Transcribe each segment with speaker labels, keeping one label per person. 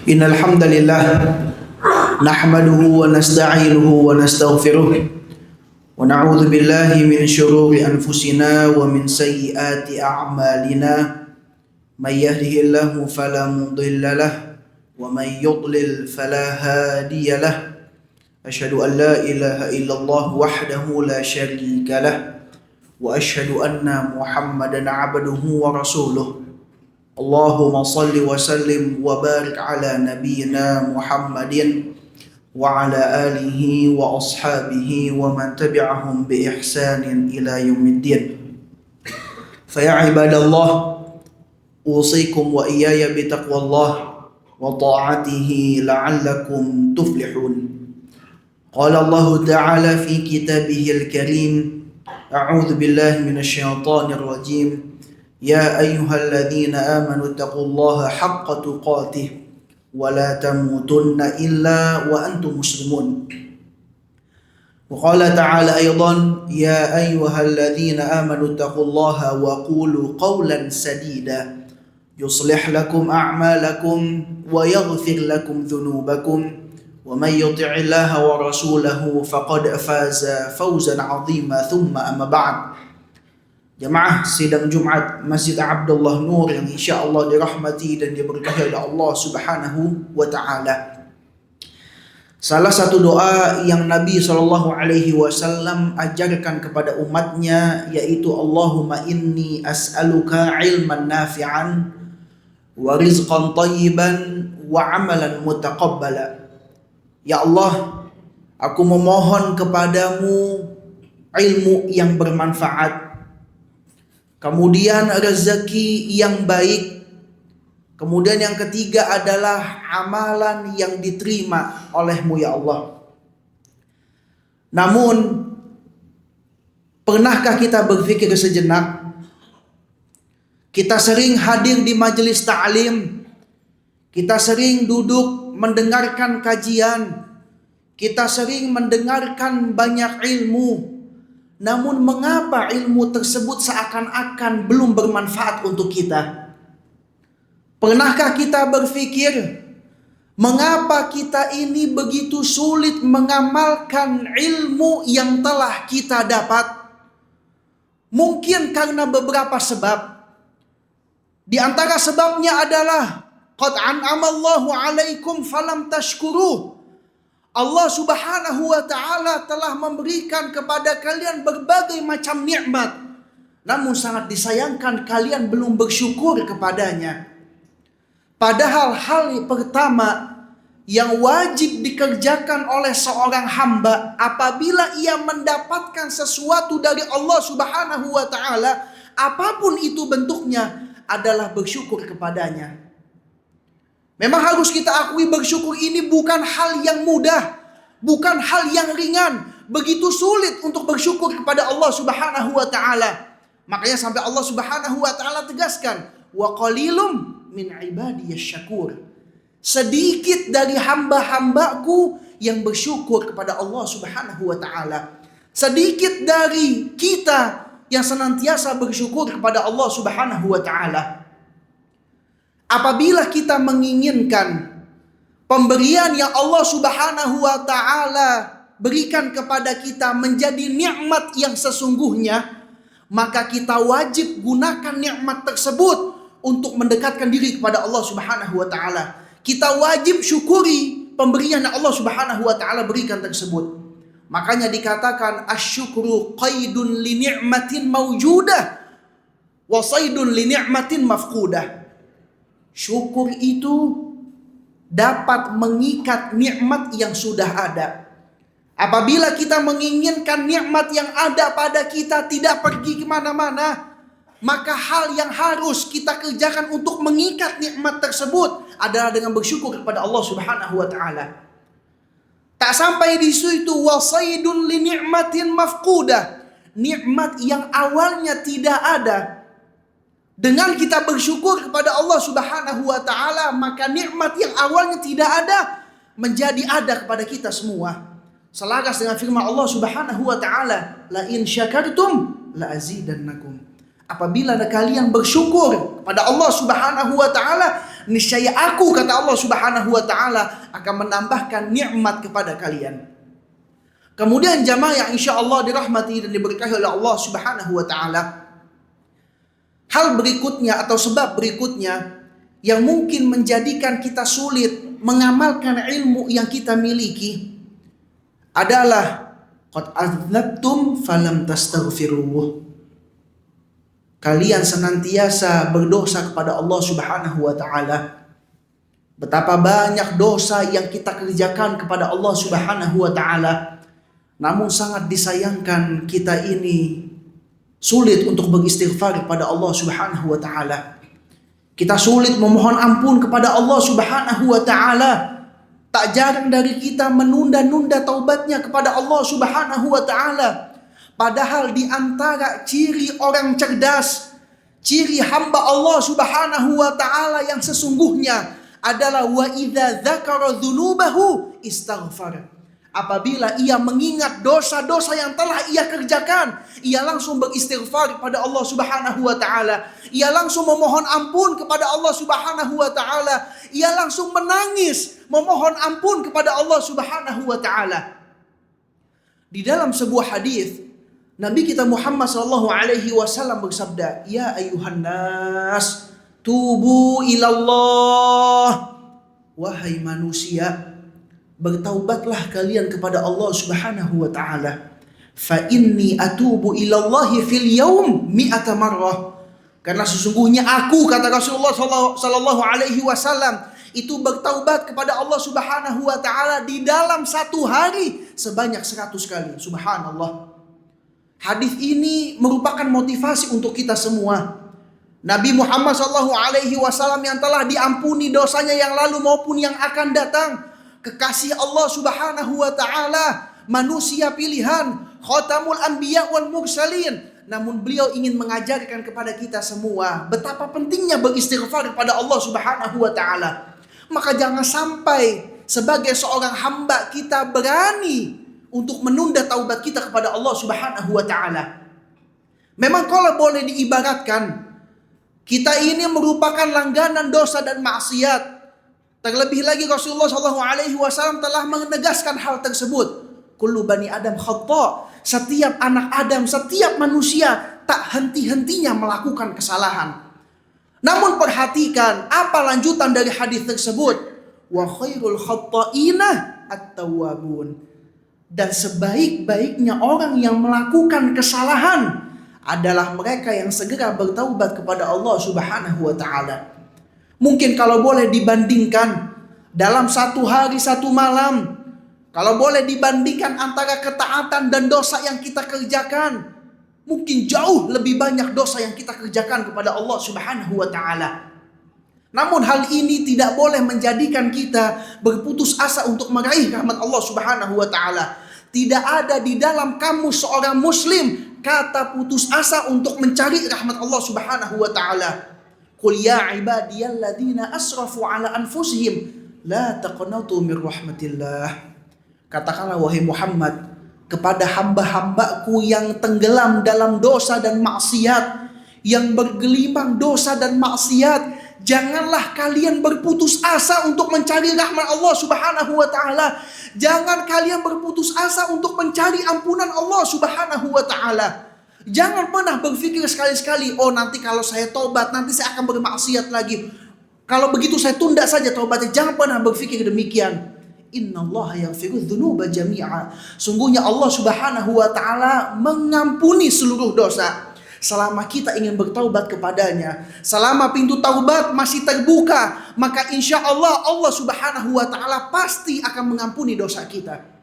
Speaker 1: Innal hamdalillah nahmaduhu wa nasta'inuhu wa nastaghfiruh wa na'udzu billahi min shururi anfusina wa min sayyiati a'malina may yahdihillahu fala mudilla lahu wa may yudlil fala hadiya lahu asyhadu an la ilaha illallah wahdahu la syarika lahu wa asyhadu anna Muhammadan 'abduhu wa rasuluh. Allahumma salli wa sallim wa barik ala nabiyyina Muhammadin wa ala alihi wa ashabihi wa man tabi'ahum bi ihsanin ila yaumiddin. Fa ya ibadallah, usikum wa iyaya bi taqwallah wa ta'atihi la'allakum tuflihun. Qala Allah ta'ala fi kitabihil karim, a'udzu billahi minasyaitonir rajim. Ya ayyuhalladzina amanu taqullaha haqqa tuqatih wa la tamutunna illa wa antum muslimun. Wa qala ta'ala aidan, ya ayyuhalladzina amanu taqullaha wa qulu qawlan sadida yuslih lakum a'malakum wa yaghfir lakum dhunubakum wa may yuti'illaha wa rasulahu faqad faza fawzan 'azima. Thumma amma ba'd. Jamaah sidang Jumat Masjid Abdullah Nur yang insyaallah dirahmati dan diberkahi oleh Allah Subhanahu wa taala. Salah satu doa yang Nabi SAW ajarkan kepada umatnya yaitu Allahumma inni as'aluka ilman nafi'an wa rizqan thayyiban wa amalan mutaqabbala. Ya Allah, aku memohon kepadamu ilmu yang bermanfaat, kemudian rezeki yang baik, kemudian yang ketiga adalah amalan yang diterima olehmu ya Allah. Namun, pernahkah kita berpikir sejenak? Kita sering hadir di majelis ta'lim, kita sering duduk mendengarkan kajian, kita sering mendengarkan banyak ilmu. Namun mengapa ilmu tersebut seakan-akan belum bermanfaat untuk kita? Pernahkah kita berpikir, mengapa kita ini begitu sulit mengamalkan ilmu yang telah kita dapat? Mungkin karena beberapa sebab. Di antara sebabnya adalah qad an'amallahu 'alaikum falam tashkuru. Allah Subhanahu wa ta'ala telah memberikan kepada kalian berbagai macam nikmat, namun sangat disayangkan kalian belum bersyukur kepadanya. Padahal hal pertama yang wajib dikerjakan oleh seorang hamba apabila ia mendapatkan sesuatu dari Allah Subhanahu wa ta'ala, apapun itu bentuknya, adalah bersyukur kepadanya. Memang harus kita akui bersyukur ini bukan hal yang mudah, bukan hal yang ringan. Begitu sulit untuk bersyukur kepada Allah Subhanahu wa ta'ala. Makanya sampai Allah Subhanahu wa ta'ala tegaskan, wa qalilum min ibadiyasy syakur. Sedikit dari hamba-hambaku yang bersyukur kepada Allah Subhanahu wa ta'ala. Sedikit dari kita yang senantiasa bersyukur kepada Allah Subhanahu wa ta'ala. Apabila kita menginginkan pemberian yang Allah Subhanahu wa ta'ala berikan kepada kita menjadi nikmat yang sesungguhnya, maka kita wajib gunakan nikmat tersebut untuk mendekatkan diri kepada Allah Subhanahu wa ta'ala. Kita wajib syukuri pemberian yang Allah Subhanahu wa ta'ala berikan tersebut. Makanya dikatakan asyukru qaidun li ni'matin mawjudah wa saidun li ni'matin mafqudah. Syukur itu dapat mengikat nikmat yang sudah ada. Apabila kita menginginkan nikmat yang ada pada kita tidak pergi kemana-mana, maka hal yang harus kita kerjakan untuk mengikat nikmat tersebut adalah dengan bersyukur kepada Allah Subhanahu wa ta'ala. Tak sampai di situ, wasaidun li ni'matin mafqudah. Nikmat yang awalnya tidak ada, dengan kita bersyukur kepada Allah Subhanahu wa ta'ala, maka nikmat yang awalnya tidak ada menjadi ada kepada kita semua. Selaras dengan firman Allah Subhanahu wa ta'ala, la in syakartum la azidannakum. Apabila kalian bersyukur kepada Allah Subhanahu wa taala, niscaya aku, kata Allah Subhanahu wa taala, akan menambahkan nikmat kepada kalian. Kemudian jamaah yang insya Allah dirahmati dan diberkahi oleh Allah Subhanahu wa taala, hal berikutnya atau sebab berikutnya yang mungkin menjadikan kita sulit mengamalkan ilmu yang kita miliki adalah qad aznabtum falam tastaghfiruh. Kalian senantiasa berdosa kepada Allah Subhanahu wa taala. Betapa banyak dosa yang kita kerjakan kepada Allah Subhanahu wa taala, namun sangat disayangkan kita ini sulit untuk beristighfar kepada Allah Subhanahu wa taala. Kita sulit memohon ampun kepada Allah Subhanahu wa taala. Tak jarang dari kita menunda-nunda taubatnya kepada Allah Subhanahu wa taala. Padahal di antara ciri orang cerdas, ciri hamba Allah Subhanahu wa taala yang sesungguhnya adalah wa idza dzakara dzunubahu istaghfar. Apabila ia mengingat dosa-dosa yang telah ia kerjakan, ia langsung beristighfar kepada Allah Subhanahu wa taala. Ia langsung memohon ampun kepada Allah Subhanahu wa taala. Ia langsung menangis memohon ampun kepada Allah Subhanahu wa taala. Di dalam sebuah hadis, Nabi kita Muhammad sallallahu alaihi wasallam bersabda, "Ya ayuhan nas, tubu ilallah." Wahai manusia, bertaubatlah kalian kepada Allah Subhanahu wa taala. Fa inni atubu ilallahi fil yaum mi'ata marrah. Karena sesungguhnya aku, kata Rasulullah sallallahu alaihi wasallam, itu bertaubat kepada Allah Subhanahu wa taala di dalam satu hari sebanyak 100 kali. Subhanallah. Hadis ini merupakan motivasi untuk kita semua. Nabi Muhammad sallallahu alaihi wasallam yang telah diampuni dosanya yang lalu maupun yang akan datang, kekasih Allah Subhanahu wa taala, manusia pilihan, khatamul anbiya wal mursalin. Namun beliau ingin mengajarkan kepada kita semua betapa pentingnya beristighfar kepada Allah Subhanahu wa taala. Maka jangan sampai sebagai seorang hamba kita berani untuk menunda taubat kita kepada Allah Subhanahu wa taala. Memang kalau boleh diibaratkan, kita ini merupakan langganan dosa dan maksiat. Terlebih lagi Rasulullah SAW telah menegaskan hal tersebut. Kullu bani Adam khata'. Setiap anak Adam, setiap manusia tak henti-hentinya melakukan kesalahan. Namun perhatikan apa lanjutan dari hadis tersebut. Wa khairul khata'ina at-tawwabun. Dan sebaik-baiknya orang yang melakukan kesalahan adalah mereka yang segera bertaubat kepada Allah Subhanahu wa taala. Mungkin kalau boleh dibandingkan dalam satu hari satu malam, kalau boleh dibandingkan antara ketaatan dan dosa yang kita kerjakan, mungkin jauh lebih banyak dosa yang kita kerjakan kepada Allah Subhanahu wa taala. Namun hal ini tidak boleh menjadikan kita berputus asa untuk meraih rahmat Allah Subhanahu wa taala. Tidak ada di dalam kamus seorang muslim kata putus asa untuk mencari rahmat Allah Subhanahu wa taala. Qul ya ibadiyalladzina asrafu ala anfusihim la taqnatu min rahmatillah. Katakanlah wahai Muhammad kepada hamba-hambaku yang tenggelam dalam dosa dan maksiat, yang bergelimang dosa dan maksiat, janganlah kalian berputus asa untuk mencari rahmat Allah Subhanahu wa taala. Jangan kalian berputus asa untuk mencari ampunan Allah Subhanahu wa taala. Jangan pernah berpikir sekali-sekali, oh nanti kalau saya tobat nanti saya akan bermaksiat lagi. Kalau begitu saya tunda saja tobatnya. Jangan pernah berpikir demikian. Innallaha yaghfiru dzunuba jami'a. Sungguhnya Allah Subhanahu wa taala mengampuni seluruh dosa selama kita ingin bertaubat kepadanya. Selama pintu taubat masih terbuka, maka insya Allah Allah Subhanahu wa taala pasti akan mengampuni dosa kita.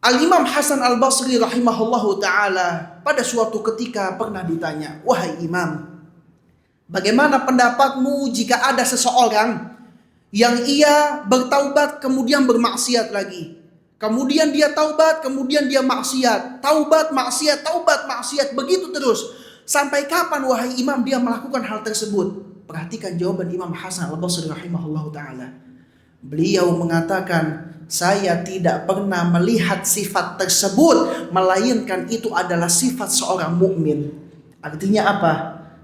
Speaker 1: Al-Imam Hasan Al-Basri rahimahullahu ta'ala pada suatu ketika pernah ditanya, wahai imam, bagaimana pendapatmu jika ada seseorang yang ia bertaubat kemudian bermaksiat lagi? Kemudian dia taubat, kemudian dia maksiat. Taubat, maksiat, taubat, maksiat. Begitu terus. Sampai kapan wahai imam dia melakukan hal tersebut? Perhatikan jawaban Imam Hasan Al-Basri rahimahullahu ta'ala. Beliau mengatakan, saya tidak pernah melihat sifat tersebut, melainkan itu adalah sifat seorang mukmin. Artinya apa?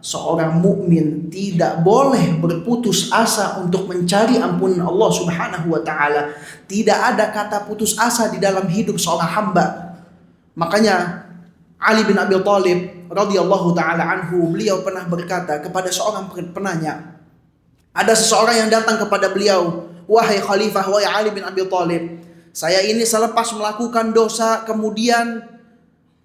Speaker 1: seorang mukmin tidak boleh berputus asa untuk mencari ampunan Allah Subhanahu wa taala. Tidak ada kata putus asa di dalam hidup seorang hamba. Makanya Ali bin Abi Thalib radhiyallahu taala anhu, beliau pernah berkata kepada seorang penanya. Ada seseorang yang datang kepada beliau, "Wahai khalifah, wahai Ali bin Abi Thalib, saya ini selepas melakukan dosa, kemudian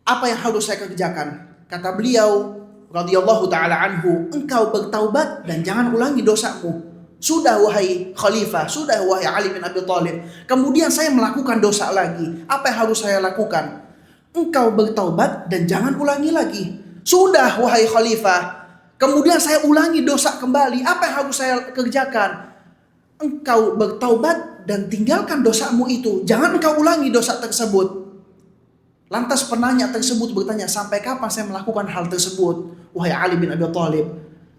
Speaker 1: apa yang harus saya kerjakan?" Kata beliau radhiyallahu taala anhu, "Engkau bertaubat dan jangan ulangi dosamu." Sudah wahai khalifah, sudah wahai Ali bin Abi Thalib. Kemudian saya melakukan dosa lagi. Apa yang harus saya lakukan? Engkau bertaubat dan jangan ulangi lagi. Sudah wahai khalifah. Kemudian saya ulangi dosa kembali. Apa yang harus saya kerjakan? Engkau bertaubat dan tinggalkan dosamu itu. Jangan engkau ulangi dosa tersebut. Lantas penanya tersebut bertanya, "Sampai kapan saya melakukan hal tersebut, wahai Ali bin Abi Thalib?"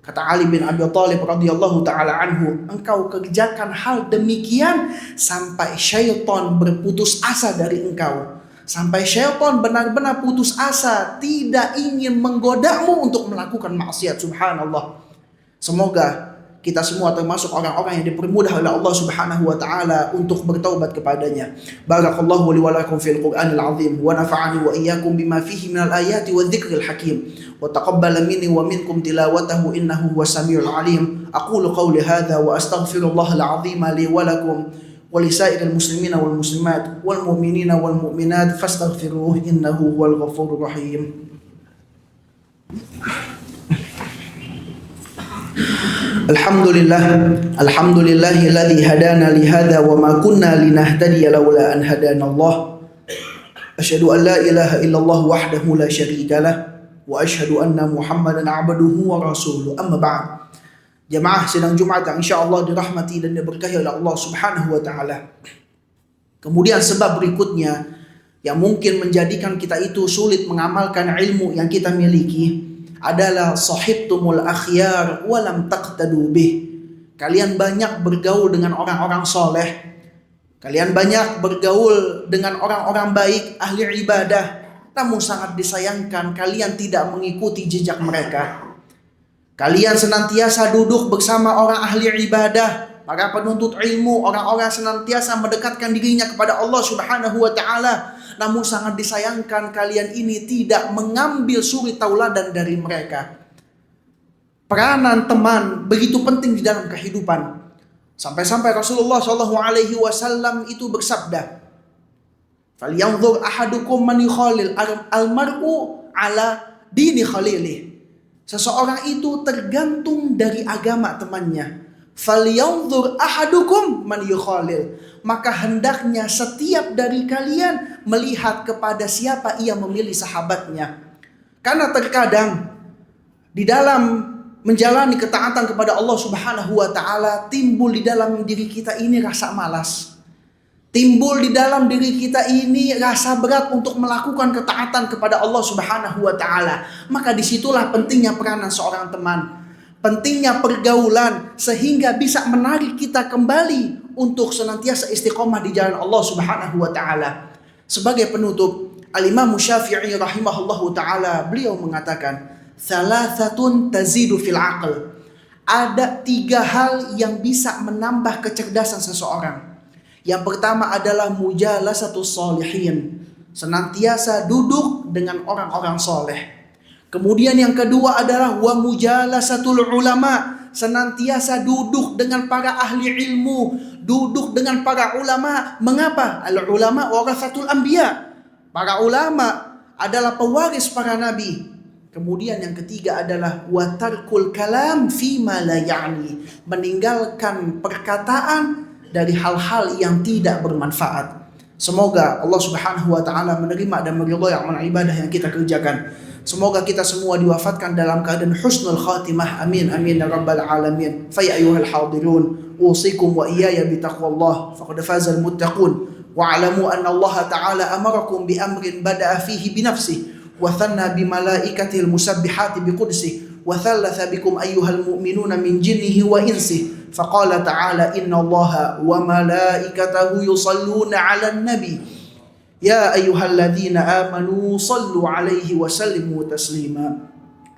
Speaker 1: Kata Ali bin Abi Thalib radhiyallahu taala anhu, "Engkau kerjakan hal demikian sampai syaitan berputus asa dari engkau. Sampai syaitan benar-benar putus asa, tidak ingin menggodamu untuk melakukan maksiat." Subhanallah. Semoga kita semua termasuk orang-orang yang dipermudah oleh Allah Subhanahu wa taala untuk bertaubat kepadanya. Barakallahu li wa lakum fil Qur'anil azim wa nafa'ani wa iyyakum bima fihi minal ayati wadh-dhikril hakim wa taqabbala minni wa minkum tilawatahu innahu huwas samiul alim. Aqulu qawli hadha wa astaghfirullahal azim li wa lakum wa li sa'iril muslimina wal muslimat wal mu'minina wal mu'minat fastaghfiruhu innahu huwal ghafurur rahim. Alhamdulillahilladzi hadana li hadza wa ma kunna linahtadiya laula an hadana Allah. Asyhadu an la ilaha illallah wahdahu la syarika lah wa asyhadu anna Muhammadan 'abduhu wa rasuluhu. Amma ba'd. Jamaah sidang Jumat yang insyaallah dirahmati dan diberkahi oleh Allah Subhanahu wa taala. Kemudian sebab berikutnya yang mungkin menjadikan kita itu sulit mengamalkan ilmu yang kita miliki adalah sahibtumul akhyar walam taqtadu bih. Kalian banyak bergaul dengan orang-orang soleh. Kalian banyak bergaul dengan orang-orang baik, ahli ibadah. Namun sangat disayangkan kalian tidak mengikuti jejak mereka. Kalian senantiasa duduk bersama orang ahli ibadah, para penuntut ilmu, orang-orang senantiasa mendekatkan dirinya kepada Allah Subhanahu wa taala. Namun sangat disayangkan kalian ini tidak mengambil suri tauladan dari mereka. Peranan teman begitu penting di dalam kehidupan. Sampai-sampai Rasulullah SAW itu bersabda, "Falyanzur ahadukum man yukhalil almar'u ala dini khalilih." Seseorang itu tergantung dari agama temannya. "Falyanzur ahadukum man yukhalil." Maka hendaknya setiap dari kalian melihat kepada siapa ia memilih sahabatnya. Karena terkadang di dalam menjalani ketaatan kepada Allah Subhanahu wa taala timbul di dalam diri kita ini rasa malas. Timbul di dalam diri kita ini rasa berat untuk melakukan ketaatan kepada Allah Subhanahu wa taala. Maka disitulah pentingnya peranan seorang teman. Pentingnya pergaulan sehingga bisa menarik kita kembali untuk senantiasa istiqomah di jalan Allah Subhanahu wa taala. Sebagai penutup, Al-Imam Syafi'i rahimahullahu taala beliau mengatakan, "Thalathatun tazidu fil aql." Ada 3 hal yang bisa menambah kecerdasan seseorang. Yang pertama adalah mujalasatus sholihin, senantiasa duduk dengan orang-orang soleh. Kemudian yang kedua adalah wa mujalasatul ulama, senantiasa duduk dengan para ahli ilmu, duduk dengan para ulama. Mengapa? Al ulama warathatul anbiya. Para ulama adalah pewaris para nabi. Kemudian yang ketiga adalah wa tarkul kalam fima la ya'ni, meninggalkan perkataan dari hal-hal yang tidak bermanfaat. Semoga Allah Subhanahu wa taala menerima dan meridhai amal ibadah yang kita kerjakan. Semoga kita semua diwafatkan dalam keadaan husnul khatimah. Amin amin ya rabbal alamin. Fa ya ayyuhal hadirun, usikum wa iyaya bi taqwallah faqad fazal muttaqun. Wa alamu anna Allah ta'ala amarakum bi amrin bada'a fihi bi nafsihi wa thanna bi malaikatihi al-musabbihati bi qudsihi wa thalatha bikum ayyuhal mu'minuna min jinnihi wa insihi. Faqala ta'ala inna Allah wa malaikatahu yusalluna 'alan nabi. Ya ayyuhalladzina amanu sallu alaihi wa sallimu taslima.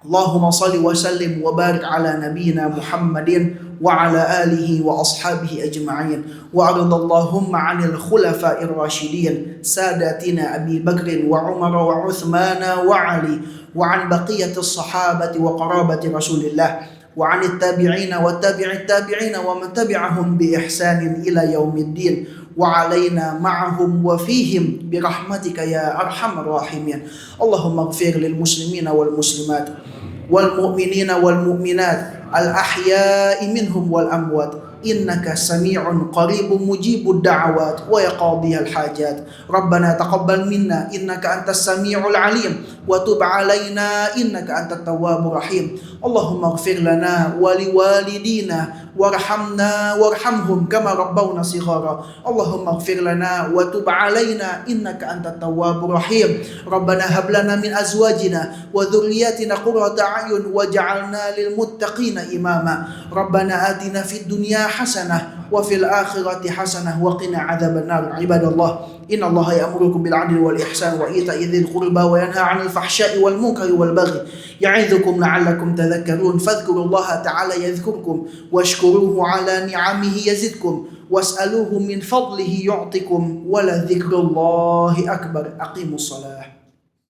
Speaker 1: Allahumma salli wa sallim wa barik ala nabiyyina Muhammadin wa ala alihi wa ashabihi ajma'in wa aridallahumma 'anil khulafa'ir rasyidin sadatina Abi Bakrin wa Umar wa Uthman wa Ali wa 'an baqiyatis sahabati wa qarabati Rasulillah wa 'anit tabi'ina wa tabi'it tabi'ina wa man tabi'ahum bi ihsanin ila yaumiddin wa 'alaina ma'ahum wa fihim bi rahmatika ya arhamar rahimin. Allahumma ighfir lil muslimina wal muslimat wal mu'minina wal mu'minat al ahya'i minhum wal amwat innaka sami'un qaribun mujibud da'awat wa yaqdihal hajat. Rabbana taqabbal minna innaka antas sami'ul alim wa tub 'alaina innaka antat tawwabur rahim. Allahumma ighfir lana wa liwalidina warhamna warhamhum kama rabbawna shighara. Allahumma ighfir lana wa tub 'alaina innaka antat tawwabur rahim. Rabbana hab lana min azwajina wa dhurriyyatina qurrata a'yun waj'alna lil muttaqina imama. Rabbana atina fid dunya hasanah wa fil akhirati hasanah wa qina adzaban nar. Ibadallah, innallaha ya'murukum bil 'adli wal ihsan wa ita'i dzil qurba wa yanha 'anil fahsya'i wal munkari wal baghi ya'idzukum la'allakum tadhakkarun. Fadhkurullaha ta'ala yadhkurkum washkuruhu 'ala ni'amihi yazidkum was'aluhu min fadlihi yu'tikum wa la dzikrullahi akbar. Aqimus shalah.